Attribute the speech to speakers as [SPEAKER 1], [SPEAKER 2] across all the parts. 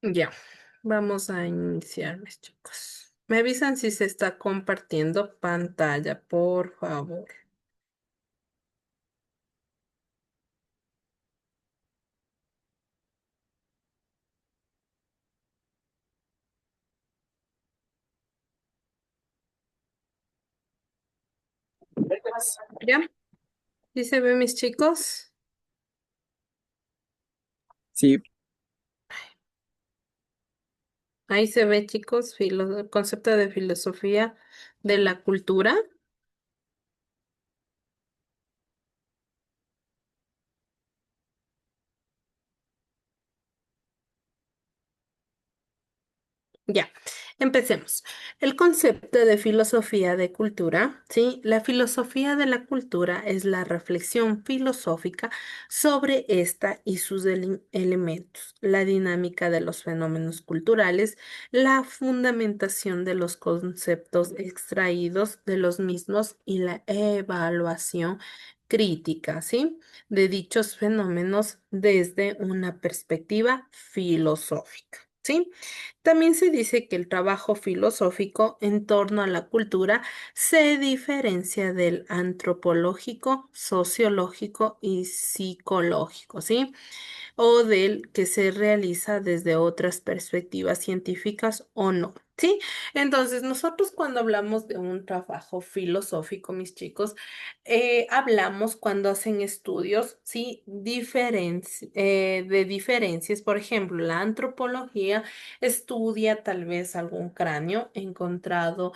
[SPEAKER 1] Ya, vamos a iniciar, mis chicos. Me avisan si se está compartiendo pantalla, por favor. ¿Ya? ¿Sí se ve, mis chicos?
[SPEAKER 2] Sí,
[SPEAKER 1] Ahí se ve, chicos, concepto de filosofía de la cultura. Ya, empecemos. El concepto de filosofía de cultura, ¿sí? La filosofía de la cultura es la reflexión filosófica sobre esta y sus elementos, la dinámica de los fenómenos culturales, la fundamentación de los conceptos extraídos de los mismos y la evaluación crítica, ¿sí? De dichos fenómenos desde una perspectiva filosófica, ¿sí? También se dice que el trabajo filosófico en torno a la cultura se diferencia del antropológico, sociológico y psicológico, ¿sí? O del que se realiza desde otras perspectivas científicas o no. ¿Sí? Entonces, nosotros cuando hablamos de un trabajo filosófico, mis chicos, hablamos cuando hacen estudios, ¿sí? De diferencias. Por ejemplo, la antropología estudia tal vez algún cráneo encontrado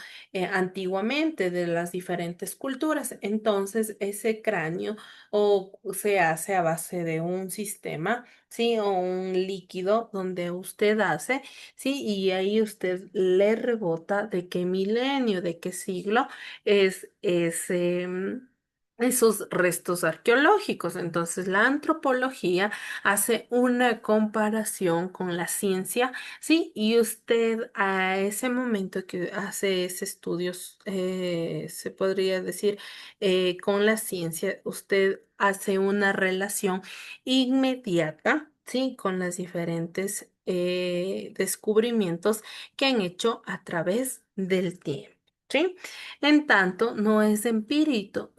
[SPEAKER 1] antiguamente de las diferentes culturas. Entonces, ese cráneo o se hace a base de un sistema, ¿sí? O un líquido donde usted hace, ¿sí? Y ahí usted le rebota de qué milenio, de qué siglo es ese... esos restos arqueológicos. Entonces, la antropología hace una comparación con la ciencia, ¿sí? Y usted a ese momento que hace ese estudios, se podría decir, con la ciencia, usted hace una relación inmediata, ¿sí? Con los diferentes descubrimientos que han hecho a través del tiempo. ¿Sí? En tanto, no es empírico,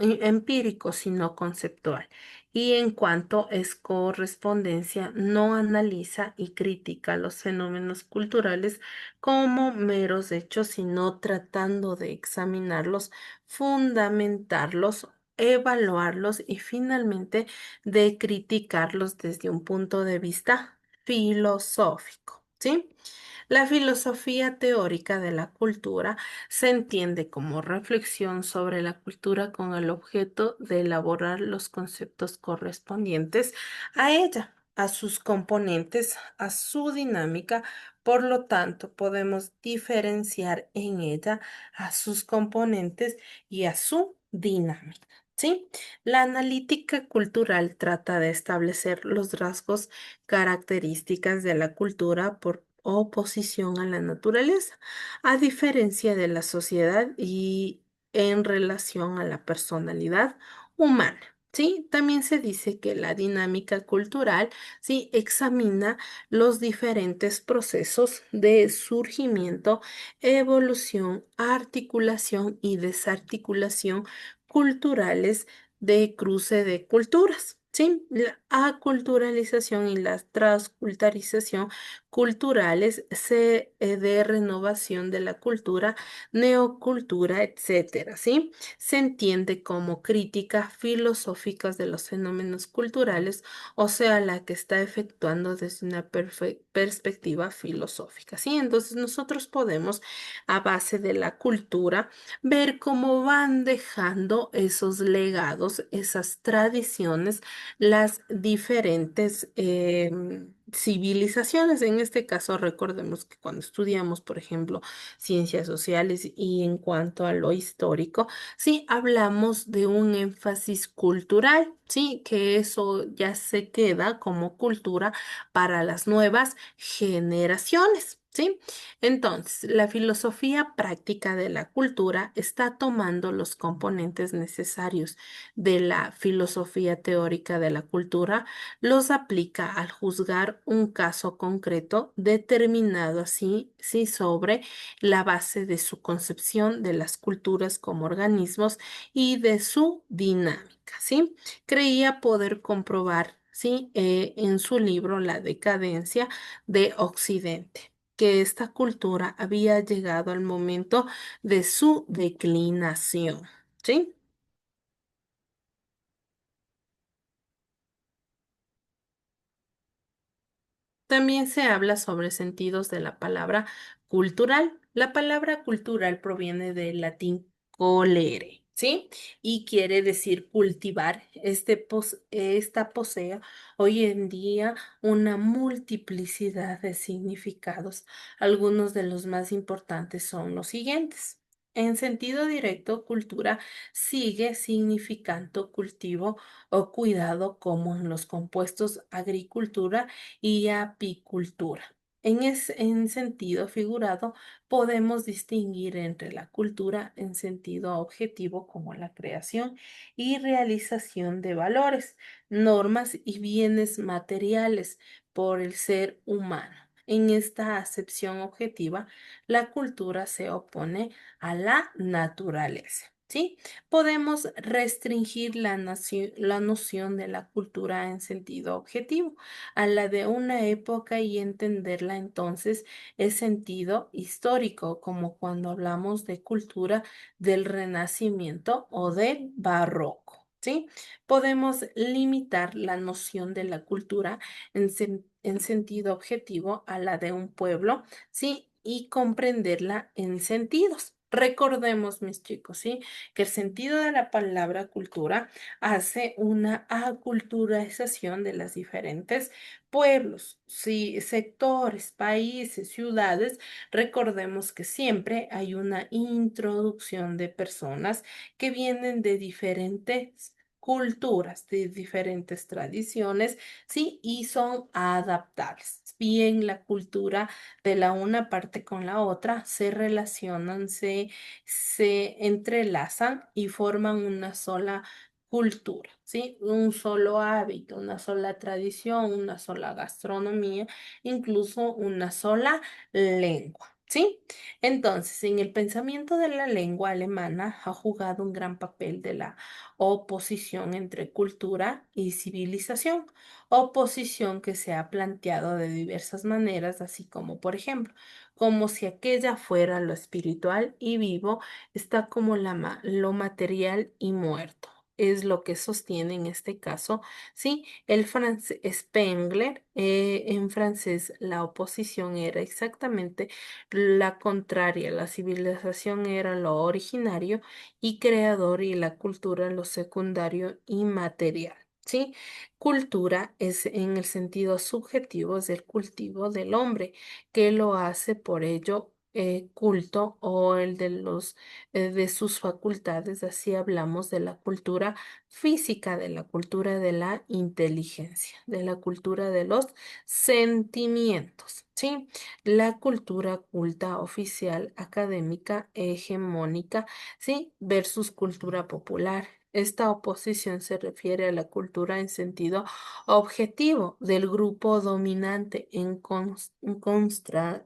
[SPEAKER 1] sino conceptual. Y en cuanto es correspondencia, no analiza y critica los fenómenos culturales como meros hechos, sino tratando de examinarlos, fundamentarlos, evaluarlos y finalmente de criticarlos desde un punto de vista filosófico, ¿sí? La filosofía teórica de la cultura se entiende como reflexión sobre la cultura con el objeto de elaborar los conceptos correspondientes a ella, a sus componentes, a su dinámica. Por lo tanto, podemos diferenciar en ella a sus componentes y a su dinámica. ¿Sí? La analítica cultural trata de establecer los rasgos características de la cultura por oposición a la naturaleza, a diferencia de la sociedad y en relación a la personalidad humana. Sí, también se dice que la dinámica cultural, sí, examina los diferentes procesos de surgimiento, evolución, articulación y desarticulación culturales de cruce de culturas. Sí, la aculturalización y la transculturización culturales de renovación de la cultura, neocultura, etcétera, ¿sí? Se entiende como críticas filosóficas de los fenómenos culturales, o sea, la que está efectuando desde una perspectiva filosófica, ¿sí? Entonces nosotros podemos, a base de la cultura, ver cómo van dejando esos legados, esas tradiciones, las diferentes civilizaciones. En este caso, recordemos que cuando estudiamos, por ejemplo, ciencias sociales y en cuanto a lo histórico, sí hablamos de un énfasis cultural, sí, que eso ya se queda como cultura para las nuevas generaciones. ¿Sí? Entonces, la filosofía práctica de la cultura está tomando los componentes necesarios de la filosofía teórica de la cultura, los aplica al juzgar un caso concreto determinado así, sí, sobre la base de su concepción de las culturas como organismos y de su dinámica, ¿sí? Creía poder comprobar, ¿sí? En su libro La decadencia de Occidente que esta cultura había llegado al momento de su declinación, ¿sí? También se habla sobre sentidos de la palabra cultural. La palabra cultural proviene del latín colere, ¿sí? Y quiere decir cultivar. Esta posee hoy en día una multiplicidad de significados. Algunos de los más importantes son los siguientes. En sentido directo, cultura sigue significando cultivo o cuidado como en los compuestos agricultura y apicultura. En sentido figurado, podemos distinguir entre la cultura en sentido objetivo como la creación y realización de valores, normas y bienes materiales por el ser humano. En esta acepción objetiva, la cultura se opone a la naturaleza. ¿Sí? Podemos restringir la noción de la cultura en sentido objetivo a la de una época y entenderla entonces es sentido histórico, como cuando hablamos de cultura del Renacimiento o del Barroco. ¿Sí? Podemos limitar la noción de la cultura en sentido objetivo a la de un pueblo, ¿sí? Y comprenderla en sentidos. Recordemos, mis chicos, ¿sí? Que el sentido de la palabra cultura hace una aculturización de las diferentes pueblos, sí, sectores, países, ciudades. Recordemos que siempre hay una introducción de personas que vienen de diferentes culturas, de diferentes tradiciones, sí, y son adaptables. Bien, la cultura de la una parte con la otra se relacionan, se entrelazan y forman una sola cultura, ¿sí? Un solo hábito, una sola tradición, una sola gastronomía, incluso una sola lengua. ¿Sí? Entonces, en el pensamiento de la lengua alemana ha jugado un gran papel de la oposición entre cultura y civilización, oposición que se ha planteado de diversas maneras, así como, por ejemplo, como si aquella fuera lo espiritual y vivo, está como lo material y muerto. Es lo que sostiene en este caso, sí, el francés Spengler, en francés la oposición era exactamente la contraria, la civilización era lo originario y creador y la cultura lo secundario y material. ¿Sí? Cultura es en el sentido subjetivo, es el cultivo del hombre que lo hace por ello culto o el de los de sus facultades, así hablamos de la cultura física, de la cultura de la inteligencia, de la cultura de los sentimientos, ¿sí? La cultura culta oficial, académica, hegemónica, ¿sí? Versus cultura popular. Esta oposición se refiere a la cultura en sentido objetivo del grupo dominante en contraste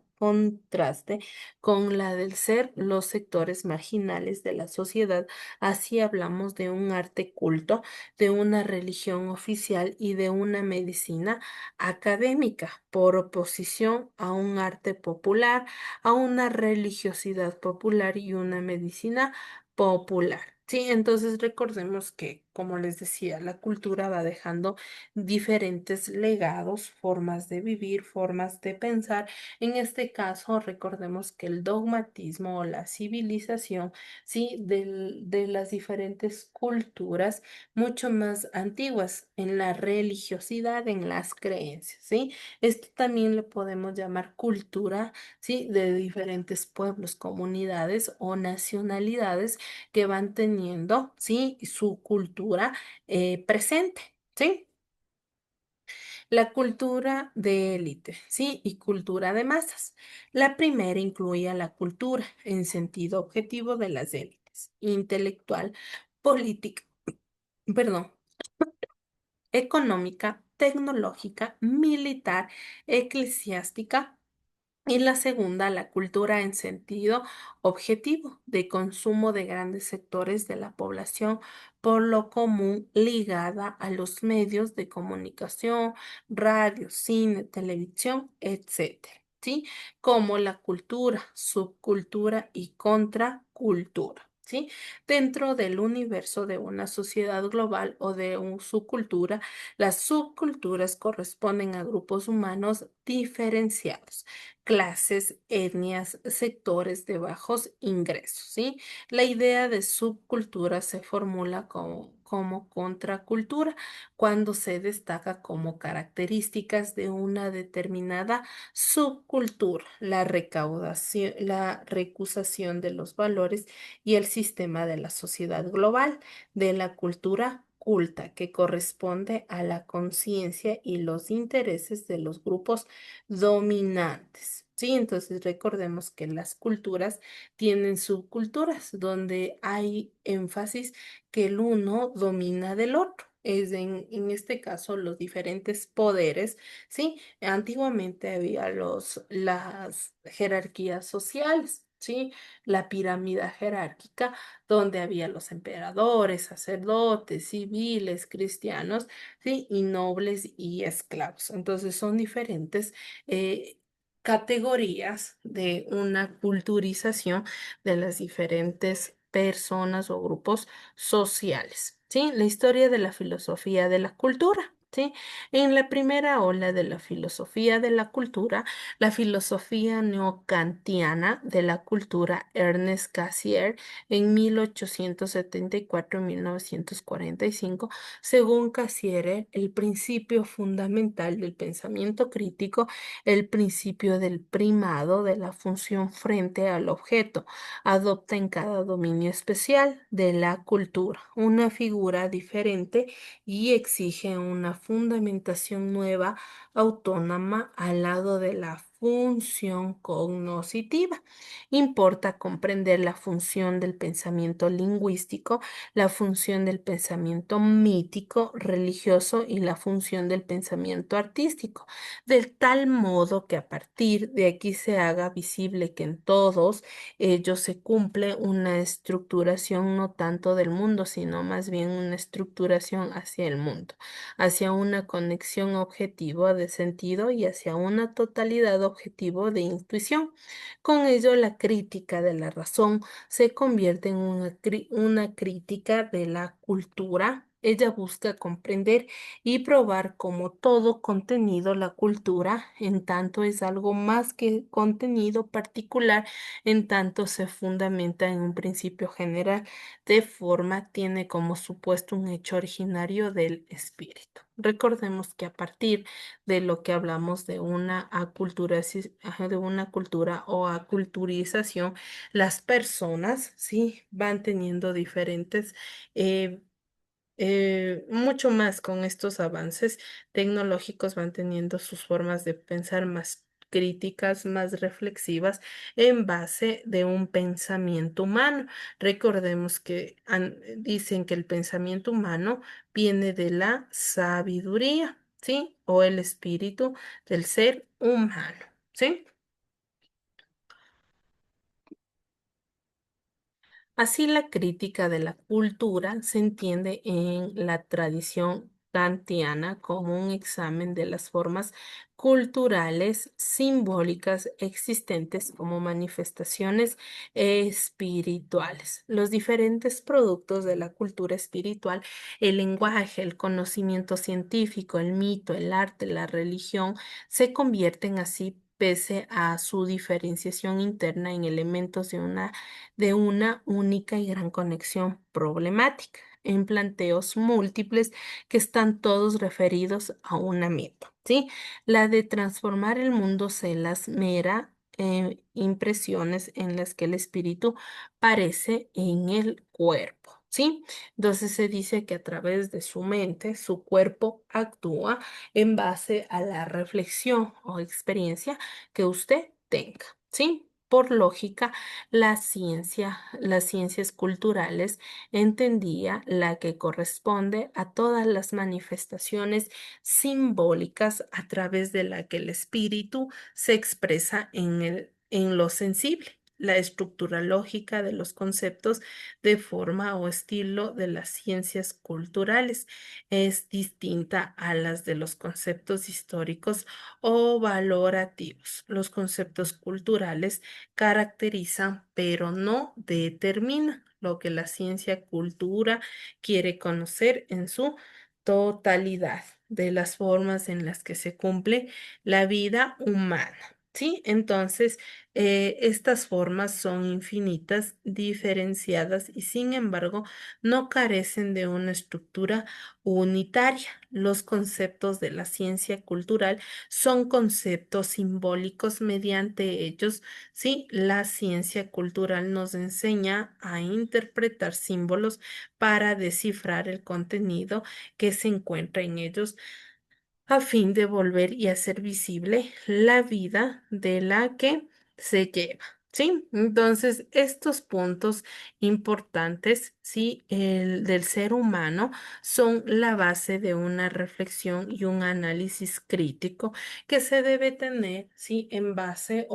[SPEAKER 1] con la del ser los sectores marginales de la sociedad. Así hablamos de un arte culto, de una religión oficial y de una medicina académica, por oposición a un arte popular, a una religiosidad popular y una medicina popular. Sí, entonces recordemos que, como les decía, la cultura va dejando diferentes legados, formas de vivir, formas de pensar. En este caso, recordemos que el dogmatismo o la civilización, sí, de las diferentes culturas mucho más antiguas en la religiosidad, en las creencias, ¿sí? Esto también le podemos llamar cultura, ¿sí? De diferentes pueblos, comunidades o nacionalidades que van teniendo, ¿sí? Su cultura presente. ¿Sí? La cultura de élite, ¿sí? Y cultura de masas. La primera incluye a la cultura en sentido objetivo de las élites, intelectual, política, perdón, económica, tecnológica, militar, eclesiástica. Y la segunda, la cultura en sentido objetivo, de consumo de grandes sectores de la población, por lo común ligada a los medios de comunicación, radio, cine, televisión, etcétera. ¿Sí? Como la cultura, subcultura y contracultura. ¿Sí? Dentro del universo de una sociedad global o de una subcultura, las subculturas corresponden a grupos humanos diferenciados, clases, etnias, sectores de bajos ingresos, ¿sí? La idea de subcultura se formula como contracultura cuando se destaca como características de una determinada subcultura, la recaudación, la recusación de los valores y el sistema de la sociedad global, de la cultura culta, que corresponde a la conciencia y los intereses de los grupos dominantes. Sí, entonces recordemos que las culturas tienen subculturas donde hay énfasis que el uno domina del otro. Es en este caso los diferentes poderes, ¿sí? Antiguamente había las jerarquías sociales, ¿sí? La pirámide jerárquica donde había los emperadores, sacerdotes, civiles, cristianos, ¿sí? Y nobles y esclavos. Entonces son diferentes categorías de una culturización de las diferentes personas o grupos sociales. ¿Sí? La historia de la filosofía de la cultura. ¿Sí? En la primera ola de la filosofía de la filosofía neocantiana de la cultura, Ernest Cassirer, en 1874-1945, según Cassirer, el principio fundamental del pensamiento crítico, el principio del primado de la función frente al objeto, adopta en cada dominio especial de la cultura una figura diferente y exige una fundamentación nueva, autónoma, al lado de la función cognoscitiva. Importa comprender la función del pensamiento lingüístico, la función del pensamiento mítico, religioso y la función del pensamiento artístico, de tal modo que a partir de aquí se haga visible que en todos ellos se cumple una estructuración no tanto del mundo, sino más bien una estructuración hacia el mundo, hacia una conexión objetiva de sentido y hacia una totalidad objetivo de intuición. Con ello, la crítica de la razón se convierte en una crítica de la cultura. Ella busca comprender y probar como todo contenido la cultura, en tanto es algo más que contenido particular, en tanto se fundamenta en un principio general, de forma tiene como supuesto un hecho originario del espíritu. Recordemos que a partir de lo que hablamos de una de una cultura o aculturización, las personas, sí, van teniendo diferentes mucho más con estos avances tecnológicos, van teniendo sus formas de pensar más críticas, más reflexivas en base de un pensamiento humano. Recordemos que dicen que el pensamiento humano viene de la sabiduría, ¿sí? O el espíritu del ser humano, ¿sí? Así, la crítica de la cultura se entiende en la tradición kantiana como un examen de las formas culturales simbólicas existentes como manifestaciones espirituales. Los diferentes productos de la cultura espiritual, el lenguaje, el conocimiento científico, el mito, el arte, la religión, se convierten así, pese a su diferenciación interna, en elementos de una única y gran conexión problemática, en planteos múltiples que están todos referidos a una meta, ¿sí? La de transformar el mundo las mera impresiones en las que el espíritu parece en el cuerpo. ¿sí? Entonces se dice que a través de su mente, su cuerpo actúa en base a la reflexión o experiencia que usted tenga, ¿sí? Por lógica, las ciencias culturales entendía la que corresponde a todas las manifestaciones simbólicas a través de la que el espíritu se expresa en lo sensible. La estructura lógica de los conceptos de forma o estilo de las ciencias culturales es distinta a las de los conceptos históricos o valorativos. Los conceptos culturales caracterizan, pero no determinan lo que la ciencia cultura quiere conocer en su totalidad de las formas en las que se cumple la vida humana. ¿Sí? Entonces, estas formas son infinitas, diferenciadas y sin embargo no carecen de una estructura unitaria. Los conceptos de la ciencia cultural son conceptos simbólicos mediante ellos. Sí, la ciencia cultural nos enseña a interpretar símbolos para descifrar el contenido que se encuentra en ellos a fin de volver y hacer visible la vida de la que se lleva. ¿Sí? Entonces, estos puntos importantes, sí, del ser humano son la base de una reflexión y un análisis crítico que se debe tener, sí, en base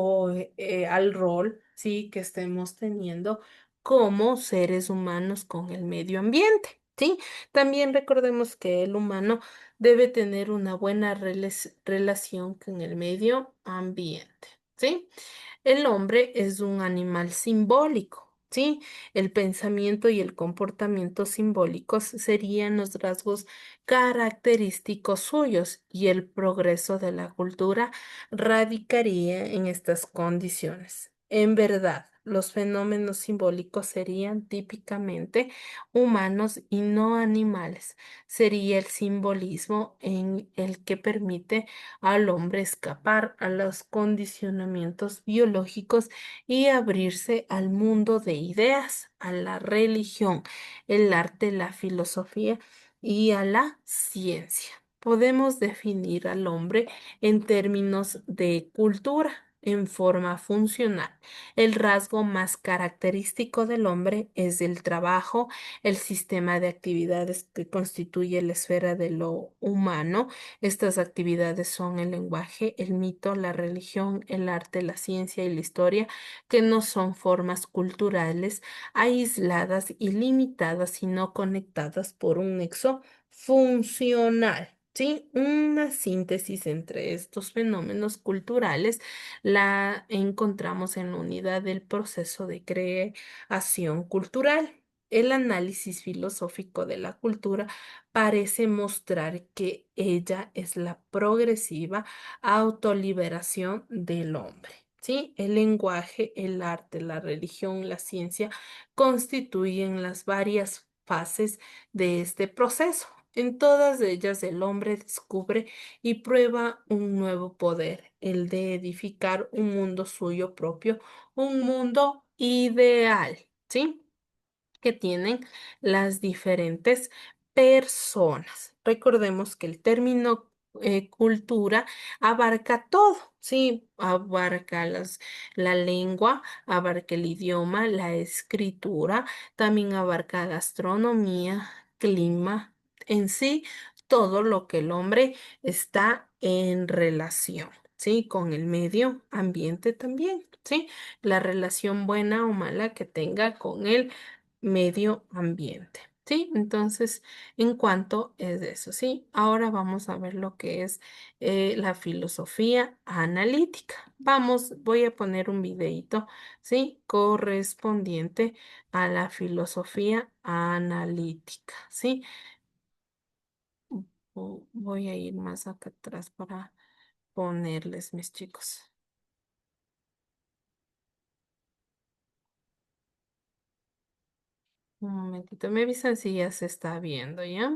[SPEAKER 1] al rol, sí, que estemos teniendo como seres humanos con el medio ambiente. ¿Sí? También recordemos que el humano debe tener una buena relación con el medio ambiente, ¿sí? El hombre es un animal simbólico, ¿sí? El pensamiento y el comportamiento simbólicos serían los rasgos característicos suyos y el progreso de la cultura radicaría en estas condiciones. En verdad, los fenómenos simbólicos serían típicamente humanos y no animales. Sería el simbolismo en el que permite al hombre escapar a los condicionamientos biológicos y abrirse al mundo de ideas, a la religión, el arte, la filosofía y a la ciencia. Podemos definir al hombre en términos de cultura, en forma funcional. El rasgo más característico del hombre es el trabajo, el sistema de actividades que constituye la esfera de lo humano. Estas actividades son el lenguaje, el mito, la religión, el arte, la ciencia y la historia, que no son formas culturales aisladas y limitadas, sino conectadas por un nexo funcional. ¿Sí? Una síntesis entre estos fenómenos culturales la encontramos en la unidad del proceso de creación cultural. El análisis filosófico de la cultura parece mostrar que ella es la progresiva autoliberación del hombre. ¿Sí? El lenguaje, el arte, la religión, la ciencia constituyen las varias fases de este proceso. En todas ellas el hombre descubre y prueba un nuevo poder, el de edificar un mundo suyo propio, un mundo ideal. ¿Sí? Que tienen las diferentes personas. Recordemos que el término cultura abarca todo, ¿sí? Abarca la lengua, abarca el idioma, la escritura, también abarca gastronomía, clima, en sí, todo lo que el hombre está en relación. ¿Sí? Con el medio ambiente también, ¿sí? La relación buena o mala que tenga con el medio ambiente. ¿Sí? Entonces, en cuanto es de eso, ¿sí? Ahora vamos a ver lo que es la filosofía analítica. Vamos, voy a poner un videito, ¿sí? Correspondiente a la filosofía analítica, ¿sí? Voy a ir más acá atrás para ponerles, mis chicos. Un momentito, me avisan si ya se está viendo, ¿ya?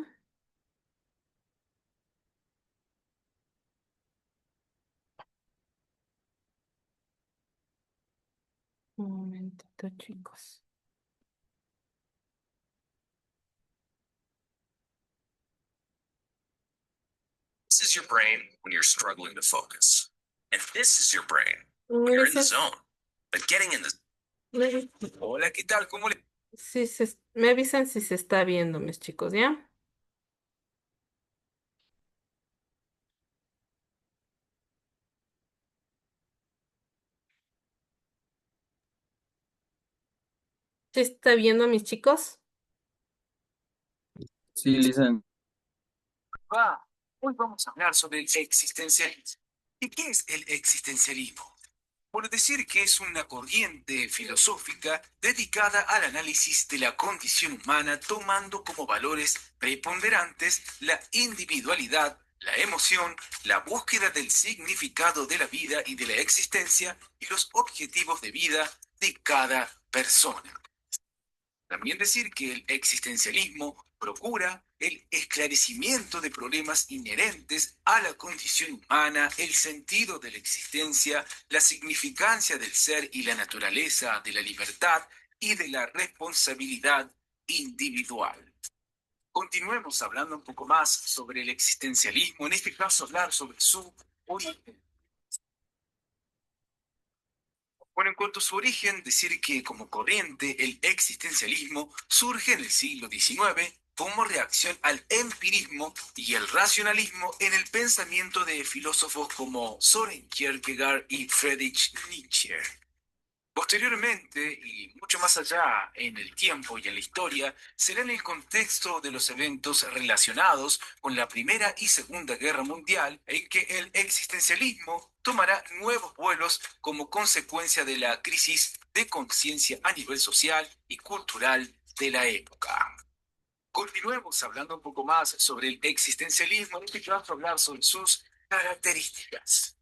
[SPEAKER 1] Un momentito, chicos.
[SPEAKER 2] is your brain when you're struggling to focus. And this is your brain when
[SPEAKER 1] Me
[SPEAKER 2] you're in the
[SPEAKER 1] dicen,
[SPEAKER 2] zone. But getting in the...
[SPEAKER 1] me,
[SPEAKER 2] Hola, ¿qué tal? ¿Cómo le...
[SPEAKER 1] me avisan si se está viendo, mis chicos, ¿ya? ¿Sí se está viendo, mis chicos?
[SPEAKER 3] Sí, Lisa.
[SPEAKER 2] Va, hoy vamos a hablar sobre el existencialismo. ¿Y qué es el existencialismo? Por decir que es una corriente filosófica dedicada al análisis de la condición humana, tomando como valores preponderantes la individualidad, la emoción, la búsqueda del significado de la vida y de la existencia y los objetivos de vida de cada persona. También decir que el existencialismo procura el esclarecimiento de problemas inherentes a la condición humana, el sentido de la existencia, la significancia del ser y la naturaleza de la libertad y de la responsabilidad individual. Continuemos hablando un poco más sobre el existencialismo, en este caso hablar sobre su origen. Bueno, en cuanto a su origen, decir que como corriente el existencialismo surge en el siglo XIX como reacción al empirismo y el racionalismo en el pensamiento de filósofos como Soren Kierkegaard y Friedrich Nietzsche. Posteriormente, y mucho más allá en el tiempo y en la historia, será en el contexto de los eventos relacionados con la Primera y Segunda Guerra Mundial en que el existencialismo tomará nuevos vuelos como consecuencia de la crisis de conciencia a nivel social y cultural de la época. Continuemos hablando un poco más sobre el existencialismo, en este caso hablar sobre sus características.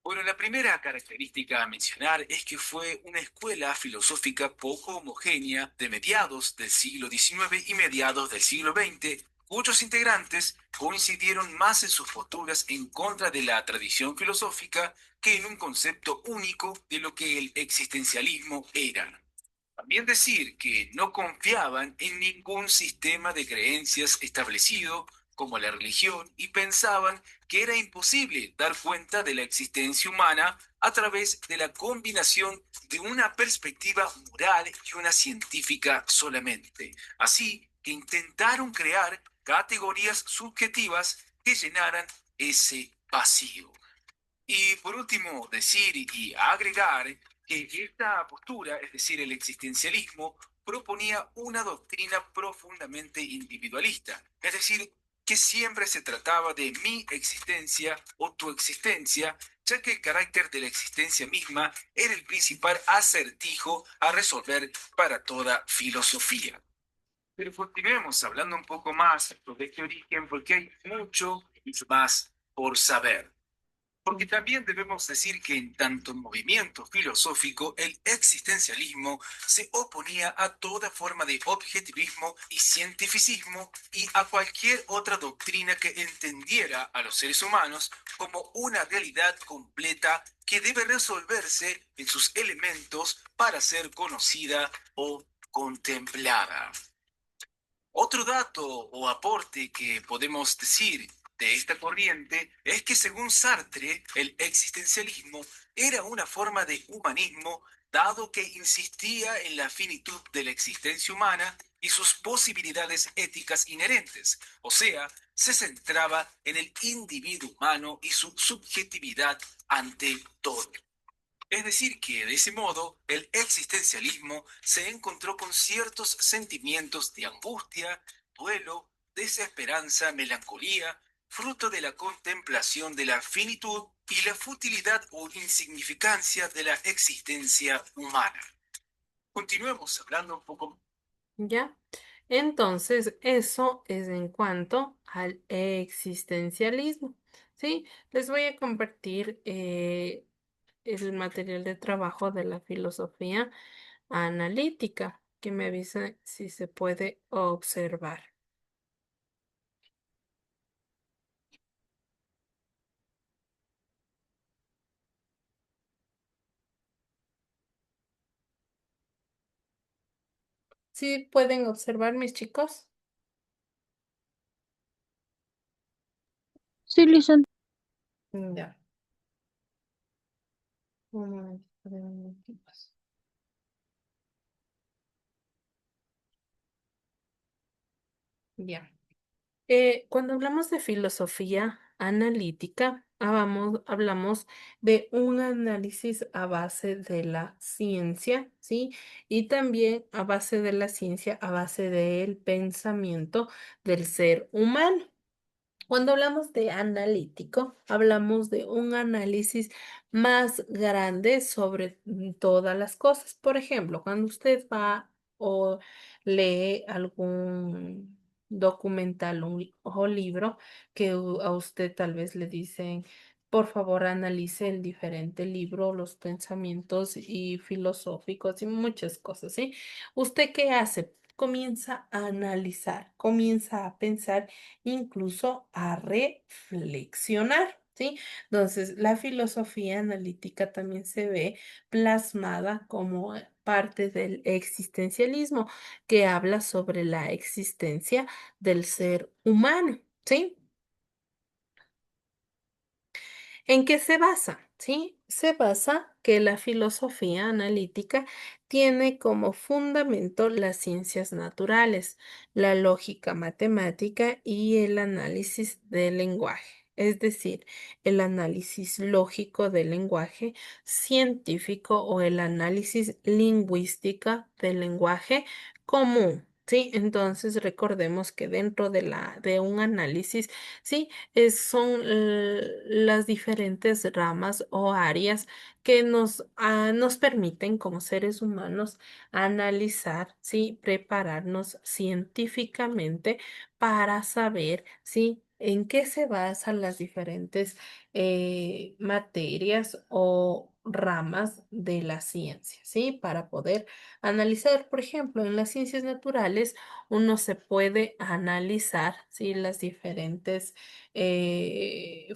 [SPEAKER 2] Bueno, la primera característica a mencionar es que fue una escuela filosófica poco homogénea de mediados del siglo XIX y mediados del siglo XX, cuyos integrantes coincidieron más en sus posturas en contra de la tradición filosófica que en un concepto único de lo que el existencialismo era. También decir que no confiaban en ningún sistema de creencias establecido como la religión y pensaban que era imposible dar cuenta de la existencia humana a través de la combinación de una perspectiva moral y una científica solamente. Así que intentaron crear categorías subjetivas que llenaran ese vacío. Y por último, decir y agregar que esta postura, es decir, el existencialismo, proponía una doctrina profundamente individualista, es decir, que siempre se trataba de mi existencia o tu existencia, ya que el carácter de la existencia misma era el principal acertijo a resolver para toda filosofía. Pero continuemos hablando un poco más sobre este origen, porque hay mucho más por saber. Porque también debemos decir que en tanto movimiento filosófico, el existencialismo se oponía a toda forma de objetivismo y cientificismo y a cualquier otra doctrina que entendiera a los seres humanos como una realidad completa que debe resolverse en sus elementos para ser conocida o contemplada. Otro dato o aporte que podemos decir de esta corriente es que según Sartre, el existencialismo era una forma de humanismo dado que insistía en la finitud de la existencia humana y sus posibilidades éticas inherentes, o sea, se centraba en el individuo humano y su subjetividad ante todo. Es decir, que de ese modo el existencialismo se encontró con ciertos sentimientos de angustia, duelo, desesperanza, melancolía, fruto de la contemplación de la finitud y la futilidad o insignificancia de la existencia humana. Continuemos hablando un poco.
[SPEAKER 1] ¿Ya? Entonces, eso es en cuanto al existencialismo, ¿sí? Les voy a compartir el material de trabajo de la filosofía analítica, que me avisa si se puede observar. ¿Sí pueden observar, mis chicos?
[SPEAKER 3] Sí, Lisa.
[SPEAKER 1] Ya. Un momentito, un momentito. Ya. Cuando hablamos de filosofía analítica, hablamos de un análisis a base de la ciencia, ¿sí? Y también a base de la ciencia, a base del pensamiento del ser humano. Cuando hablamos de analítico, hablamos de un análisis más grande sobre todas las cosas. Por ejemplo, cuando usted va o lee algún documental o libro que a usted tal vez le dicen, por favor, analice el diferente libro, los pensamientos y filosóficos y muchas cosas, ¿sí? ¿Usted qué hace? Comienza a analizar, comienza a pensar, incluso a reflexionar, ¿sí? Entonces, la filosofía analítica también se ve plasmada como parte del existencialismo, que habla sobre la existencia del ser humano, ¿sí? ¿En qué se basa? ¿Sí? Se basa que la filosofía analítica tiene como fundamento las ciencias naturales, la lógica matemática y el análisis del lenguaje, es decir, el análisis lógico del lenguaje científico o el análisis lingüística del lenguaje común. Sí, entonces recordemos que dentro de un análisis, sí, son las diferentes ramas o áreas que nos permiten como seres humanos analizar, ¿sí? Prepararnos científicamente para saber, ¿sí? En qué se basan las diferentes materias o ramas de la ciencia, ¿sí? Para poder analizar, por ejemplo, en las ciencias naturales, uno se puede analizar, ¿sí? Las diferentes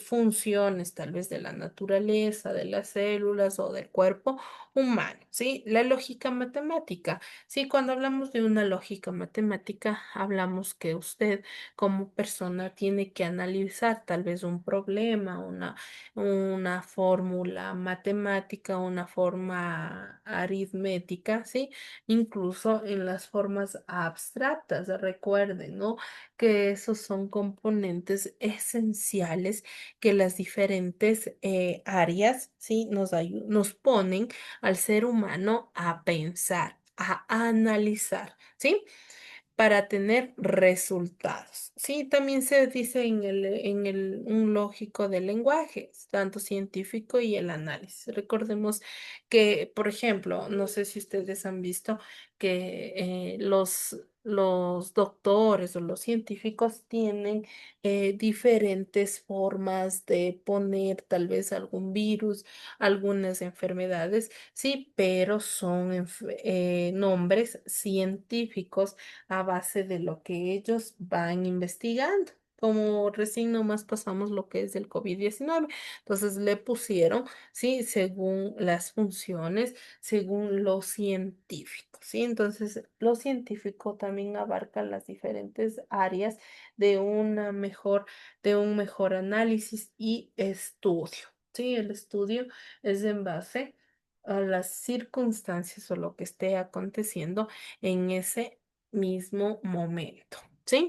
[SPEAKER 1] funciones tal vez de la naturaleza, de las células o del cuerpo humano, ¿sí? La lógica matemática, ¿sí? Cuando hablamos de una lógica matemática, hablamos que usted como persona tiene que analizar tal vez un problema, una fórmula matemática, una forma aritmética, ¿sí? Incluso en las formas abstractas, recuerden, ¿no? Que esos son componentes esenciales que las diferentes áreas, ¿sí? Nos ponen al ser humano a pensar, a analizar, ¿sí? Para tener resultados. Sí, también se dice un lógico del lenguaje, tanto científico y el análisis. Recordemos que, por ejemplo, no sé si ustedes han visto que los doctores o los científicos tienen diferentes formas de poner tal vez algún virus, algunas enfermedades, sí, pero son nombres científicos a base de lo que ellos van investigando. Como recién nomás pasamos lo que es el COVID-19. Entonces le pusieron, ¿sí? Según las funciones, según lo científico, ¿sí? Entonces lo científico también abarca las diferentes áreas de de un mejor análisis y estudio, ¿sí? El estudio es en base a las circunstancias o lo que esté aconteciendo en ese mismo momento, ¿sí?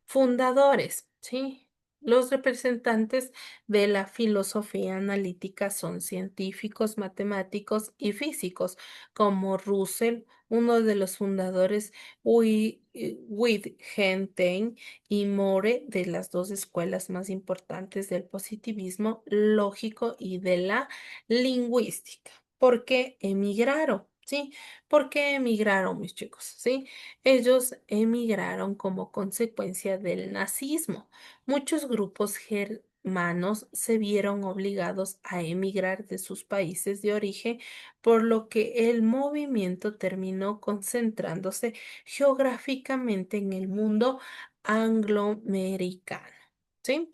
[SPEAKER 1] Fundadores, ¿sí? Los representantes de la filosofía analítica son científicos, matemáticos y físicos, como Russell, uno de los fundadores, Wittgenstein y More, de las dos escuelas más importantes del positivismo lógico y de la lingüística. ¿Por qué emigraron? ¿Sí? ¿Por qué emigraron, mis chicos? ¿Sí? Ellos emigraron como consecuencia del nazismo. Muchos grupos germanos se vieron obligados a emigrar de sus países de origen, por lo que el movimiento terminó concentrándose geográficamente en el mundo angloamericano. ¿Sí?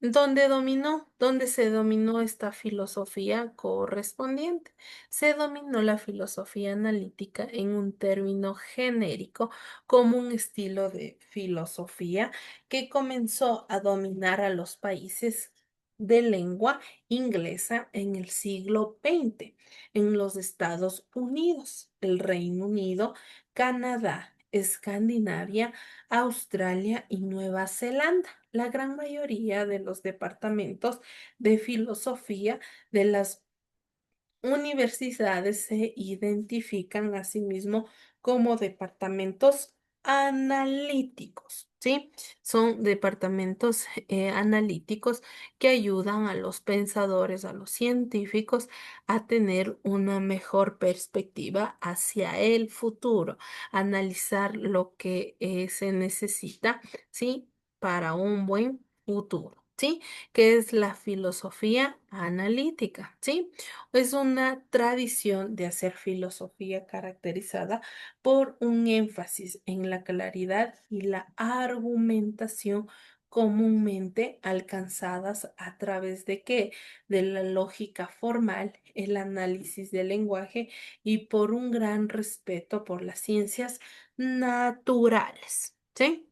[SPEAKER 1] ¿Dónde dominó? ¿Dónde se dominó esta filosofía correspondiente? Se dominó la filosofía analítica en un término genérico como un estilo de filosofía que comenzó a dominar a los países de lengua inglesa en el siglo XX, en los Estados Unidos, el Reino Unido, Canadá, Escandinavia, Australia y Nueva Zelanda. La gran mayoría de los departamentos de filosofía de las universidades se identifican a sí mismo como departamentos analíticos, ¿sí? Son departamentos analíticos que ayudan a los pensadores, a los científicos a tener una mejor perspectiva hacia el futuro, analizar lo que se necesita, ¿sí? Para un buen futuro, ¿sí? Que es la filosofía analítica, ¿sí? Es una tradición de hacer filosofía caracterizada por un énfasis en la claridad y la argumentación comúnmente alcanzadas a través de qué? De la lógica formal, el análisis del lenguaje y por un gran respeto por las ciencias naturales. ¿Sí?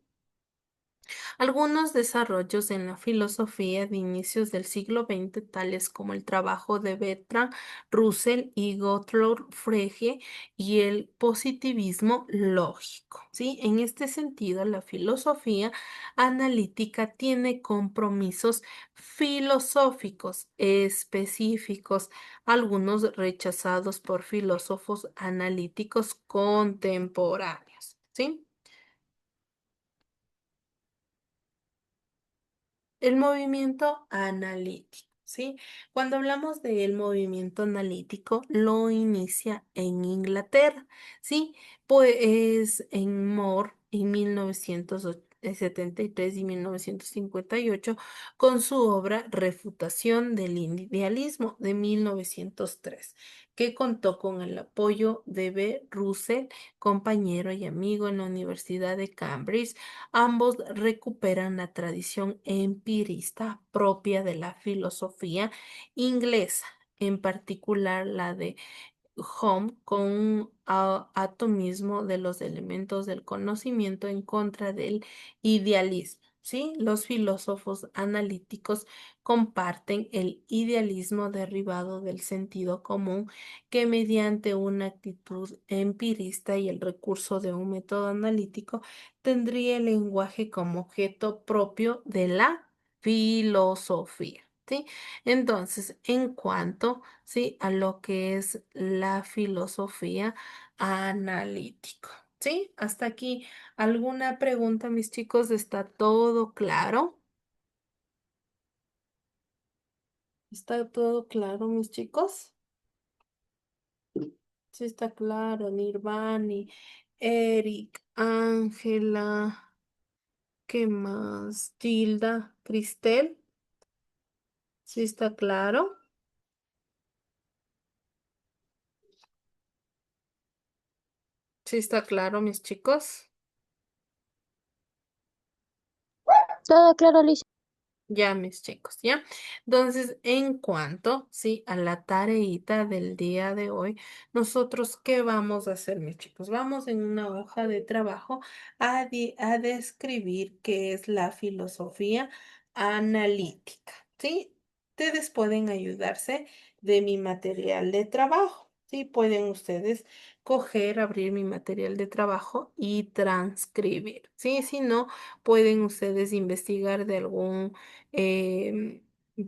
[SPEAKER 1] Algunos desarrollos en la filosofía de inicios del siglo XX, tales como el trabajo de Bertrand Russell y Gottlob Frege y el positivismo lógico, ¿sí? En este sentido, la filosofía analítica tiene compromisos filosóficos específicos, algunos rechazados por filósofos analíticos contemporáneos, ¿sí? El movimiento analítico, ¿sí? Cuando hablamos del movimiento analítico, lo inicia en Inglaterra, ¿sí? Pues en Moore en 1973 y 1958 con su obra Refutación del Idealismo de 1903, que contó con el apoyo de B. Russell, compañero y amigo en la Universidad de Cambridge. Ambos recuperan la tradición empirista propia de la filosofía inglesa, en particular la de Home con un atomismo de los elementos del conocimiento en contra del idealismo. ¿Sí? Los filósofos analíticos comparten el idealismo derivado del sentido común que mediante una actitud empirista y el recurso de un método analítico tendría el lenguaje como objeto propio de la filosofía. ¿Sí? Entonces, en cuanto, ¿sí? A lo que es la filosofía analítico. ¿Sí? Hasta aquí. ¿Alguna pregunta, mis chicos? ¿Está todo claro? ¿Está todo claro, mis chicos? Sí, está claro. Nirvani, Eric, Ángela, ¿qué más? Tilda, Cristel. ¿Sí está claro? ¿Sí está claro, mis chicos?
[SPEAKER 3] Todo claro, Liz.
[SPEAKER 1] Ya, mis chicos, ¿ya? Entonces, en cuanto, sí, a la tareita del día de hoy, nosotros, ¿qué vamos a hacer, mis chicos? Vamos en una hoja de trabajo a describir qué es la filosofía analítica, ¿sí? Ustedes pueden ayudarse de mi material de trabajo, ¿sí? Pueden ustedes coger, abrir mi material de trabajo y transcribir, ¿sí? Si no, pueden ustedes investigar de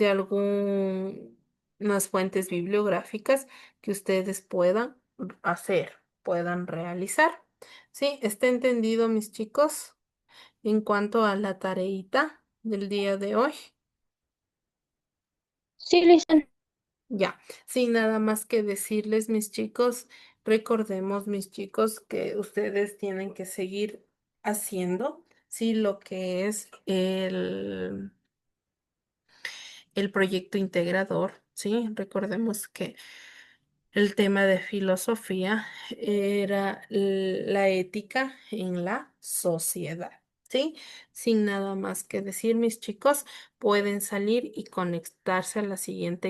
[SPEAKER 1] algunas fuentes bibliográficas que ustedes puedan hacer, puedan realizar. ¿Sí? ¿Está entendido, mis chicos? En cuanto a la tareita del día de hoy.
[SPEAKER 3] Sí, Liz.
[SPEAKER 1] Ya, sin nada más que decirles, mis chicos, recordemos, mis chicos, que ustedes tienen que seguir haciendo, sí, lo que es el proyecto integrador, ¿sí? Recordemos que el tema de filosofía era la ética en la sociedad, ¿Sí? Sin nada más que decir, mis chicos, pueden salir y conectarse a la siguiente